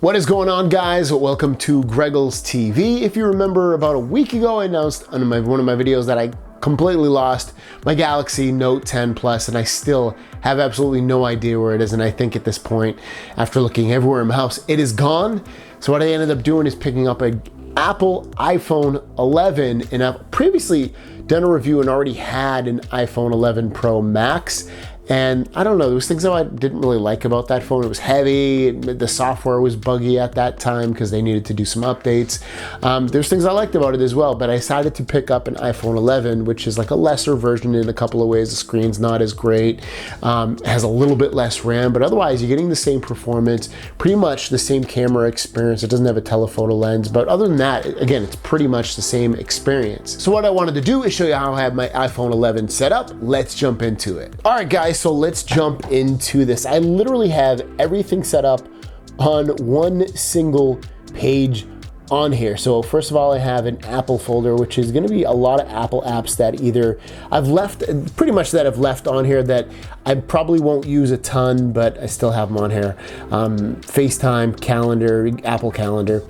What is going on, guys? Welcome to Greggles TV. If you remember, about a week ago I announced on one of my videos that I completely lost my Galaxy Note 10 Plus, and I still have absolutely no idea where it is. And I think at this point, after looking everywhere in my house, it is gone. So what I ended up doing is picking up an Apple iPhone 11, and I've previously done a review and already had an iPhone 11 Pro Max. And I don't know, there was things that I didn't really like about that phone. It was heavy, the software was buggy at that time because they needed to do some updates. There's things I liked about it as well, but I decided to pick up an iPhone 11, which is like a lesser version in a couple of ways. The screen's not as great, has a little bit less RAM, but otherwise you're getting the same performance, pretty much the same camera experience. It doesn't have a telephoto lens, but other than that, again, it's pretty much the same experience. So what I wanted to do is show you how I have my iPhone 11 set up. Let's jump into it. All right, guys. So let's jump into this. I literally have everything set up on one single page on here. So first of all, I have an Apple folder, which is going to be a lot of Apple apps that either I've left, pretty much that I've left on here that I probably won't use a ton, but I still have them on here. FaceTime, Calendar, Apple Calendar.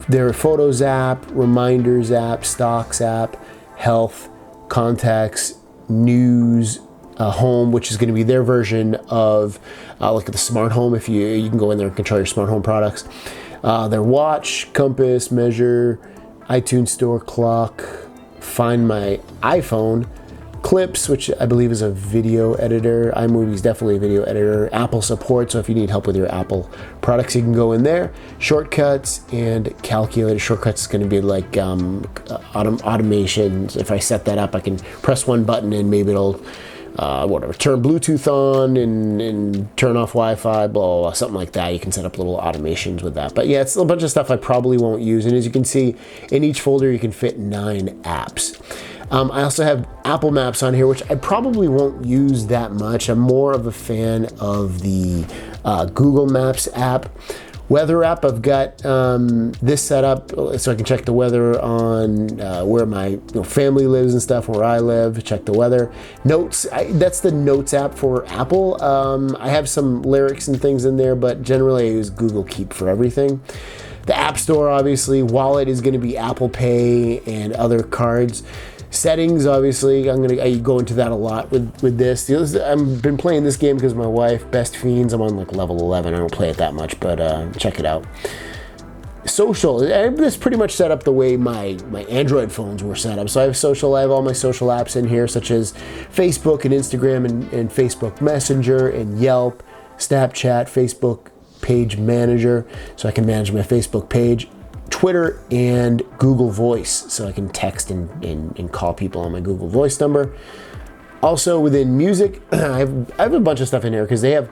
Their Photos app, Reminders app, Stocks app, Health, Contacts, News, Home, which is going to be their version of like the smart home. If you can go in there and control your smart home products. Their watch, compass, measure, iTunes store, clock, find my iPhone, Clips, which I believe is a video editor. iMovie is definitely a video editor. Apple support, so if you need help with your Apple products, you can go in there. Shortcuts and calculator. Shortcuts is going to be like automations. If I set that up, I can press one button and maybe it'll whatever, turn Bluetooth on and turn off Wi-Fi, blah, blah, blah, something like that. You can set up little automations with that. But yeah, it's a bunch of stuff I probably won't use. And as you can see, in each folder, you can fit 9 apps. I also have Apple Maps on here, which I probably won't use that much. I'm more of a fan of the Google Maps app. Weather app, I've got this set up so I can check the weather on where my family lives and stuff, where I live, check the weather. Notes, that's the Notes app for Apple. I have some lyrics and things in there, but generally I use Google Keep for everything. The App Store, obviously. Wallet is going to be Apple Pay and other cards. Settings, obviously, I go into that a lot with this. I've been playing this game because my wife, Best Fiends, I'm on like level 11. I don't play it that much, but check it out. Social, this pretty much set up the way my Android phones were set up. So I have social, I have all my social apps in here, such as Facebook and Instagram and Facebook Messenger and Yelp, Snapchat, Facebook Page Manager, so I can manage my Facebook page. Twitter and Google Voice, so I can text and call people on my Google Voice number. Also within music, I have a bunch of stuff in here because I have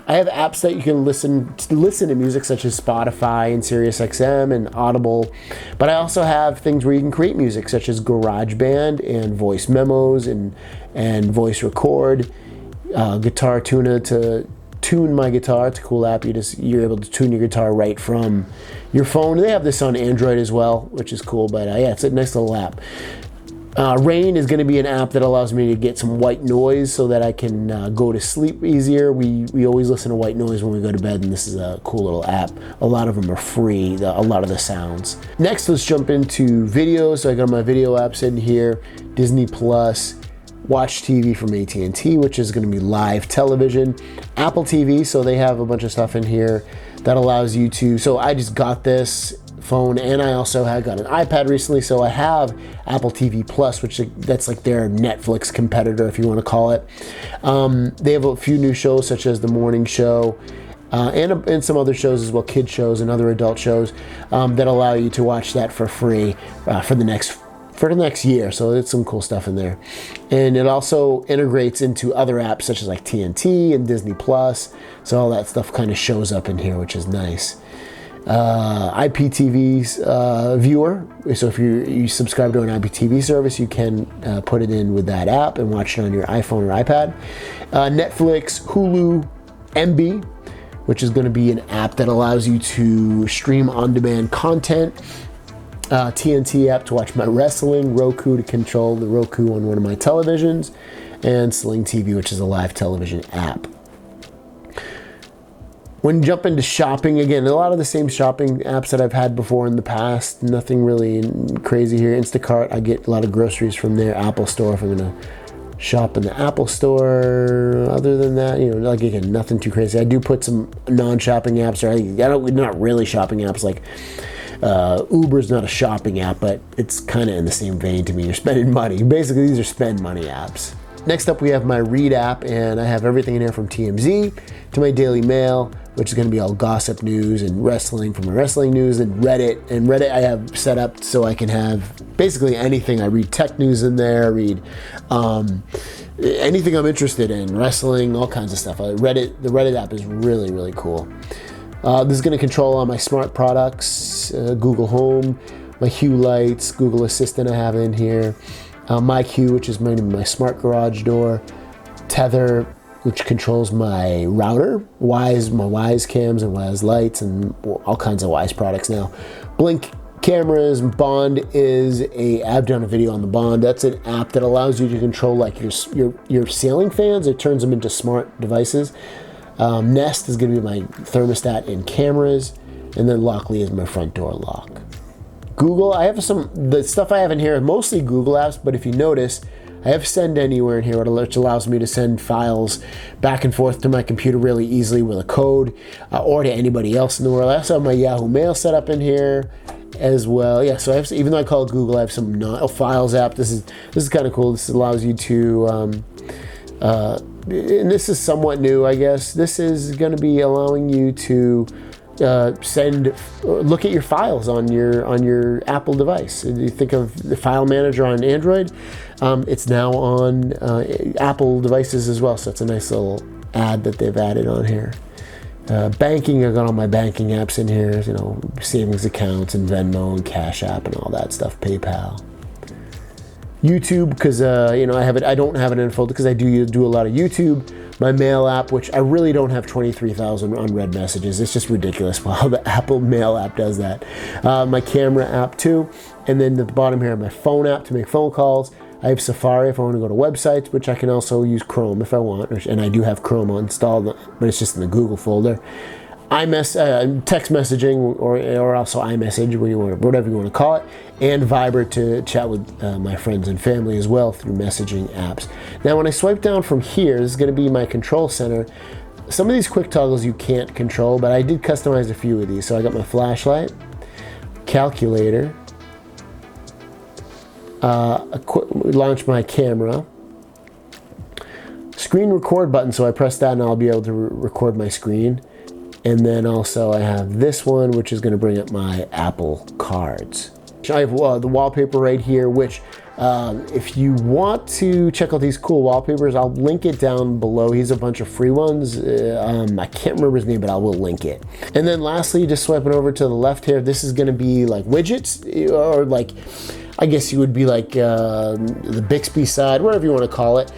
apps that you can listen to music, such as Spotify and SiriusXM and Audible. But I also have things where you can create music, such as GarageBand and voice memos and voice record, Guitar Tuner to tune my guitar. It's a cool app. You're able to tune your guitar right from your phone. They have this on Android as well, which is cool. But yeah, it's a nice little app. Rain is going to be an app that allows me to get some white noise so that I can go to sleep easier. We always listen to white noise when we go to bed, and this is a cool little app. A lot of them are free, a lot of the sounds. Next, let's jump into videos. So I got my video apps in here. Disney Plus, Watch TV from AT&T, which is going to be live television. Apple TV, so they have a bunch of stuff in here that allows you to, so I just got this phone and I also had got an iPad recently, so I have Apple TV Plus, which that's like their Netflix competitor, if you want to call it. They have a few new shows, such as The Morning Show, and some other shows as well, kid shows and other adult shows that allow you to watch that for free for the next year. So it's some cool stuff in there. And it also integrates into other apps such as like TNT and Disney Plus. So all that stuff kind of shows up in here, which is nice. IPTV's viewer. So if you subscribe to an IPTV service, you can put it in with that app and watch it on your iPhone or iPad. Netflix, Hulu, MB, which is going to be an app that allows you to stream on-demand content. TNT app to watch my wrestling, Roku to control the Roku on one of my televisions, and Sling TV, which is a live television app. When jumping to shopping, again, a lot of the same shopping apps that I've had before in the past. Nothing really crazy here. Instacart, I get a lot of groceries from there. Apple Store, if I'm gonna shop in the Apple Store. Other than that, you know, like again, nothing too crazy. I do put some non-shopping apps, or not really shopping apps, like Uber's not a shopping app, but it's kind of in the same vein to me. You're spending money. Basically, these are spend money apps. Next up, we have my Read app, and I have everything in here from TMZ to my Daily Mail, which is going to be all gossip news and wrestling from my wrestling news, and Reddit. And Reddit I have set up so I can have basically anything. I read tech news in there, I read anything I'm interested in, wrestling, all kinds of stuff. The Reddit app is really, really cool. This is going to control all my smart products, Google Home, my Hue lights, Google Assistant I have in here, my Hue, which is my smart garage door, Tether, which controls my router, my Wise cams and Wise lights, and all kinds of Wise products now. Blink cameras. Bond is I've done a video on the Bond. That's an app that allows you to control like your ceiling fans. It turns them into smart devices. Nest is going to be my thermostat and cameras, and then Lockly is my front door lock. Google, the stuff I have in here is mostly Google apps, but if you notice, I have Send Anywhere in here, which allows me to send files back and forth to my computer really easily with a code, or to anybody else in the world. I also have my Yahoo Mail set up in here as well. Yeah, so even though I call it Google, I have some Files app. This is kind of cool. This allows you to, and this is somewhat new, I guess. This is going to be allowing you to look at your files on your Apple device. You think of the file manager on Android, it's now on Apple devices as well, so it's a nice little ad that they've added on here. Banking, I've got all my banking apps in here, you know, savings accounts and Venmo and Cash App and all that stuff, PayPal. YouTube, because you know, I don't have it in a folder because I do a lot of YouTube. My Mail app, which I really don't have 23,000 unread messages. It's just ridiculous how the Apple Mail app does that. My camera app too. And then at the bottom here, my phone app to make phone calls. I have Safari if I want to go to websites, which I can also use Chrome if I want. And I do have Chrome installed, but it's just in the Google folder. Text messaging, or also iMessage, whatever you want to call it, and Viber to chat with my friends and family as well through messaging apps. Now, when I swipe down from here, this is going to be my control center. Some of these quick toggles you can't control, but I did customize a few of these. So I got my flashlight, calculator, launch my camera, screen record button. So I press that and I'll be able to record my screen. And then also I have this one, which is going to bring up my Apple cards. I have the wallpaper right here, which if you want to check out these cool wallpapers, I'll link it down below. He's a bunch of free ones. I can't remember his name, but I will link it. And then lastly, just swiping over to the left here, this is going to be like widgets, or like, I guess you would be like the Bixby side, whatever you want to call it.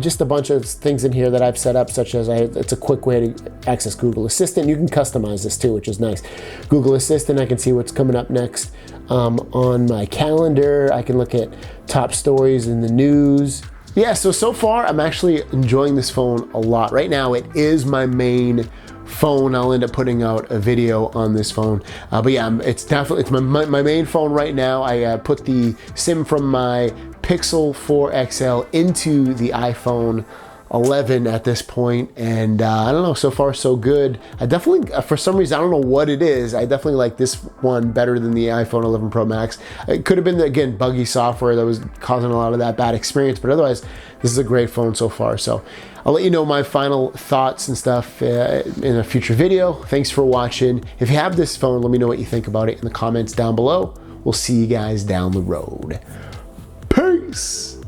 Just a bunch of things in here that I've set up, such as it's a quick way to access Google Assistant. You can customize this too, which is nice. Google Assistant, I can see what's coming up next on my calendar. I can look at top stories in the news. Yeah, so far I'm actually enjoying this phone a lot. Right now it is my main phone. I'll end up putting out a video on this phone, but yeah, it's my main phone right now. I put the SIM from my Pixel 4 XL into the iPhone 11 at this point, and I don't know, so far so good. I definitely, for some reason, I don't know what it is, I definitely like this one better than the iPhone 11 Pro Max. It could have been, again, buggy software that was causing a lot of that bad experience, but otherwise, this is a great phone so far. So I'll let you know my final thoughts and stuff in a future video. Thanks for watching. If you have this phone, let me know what you think about it in the comments down below. We'll see you guys down the road. Peace!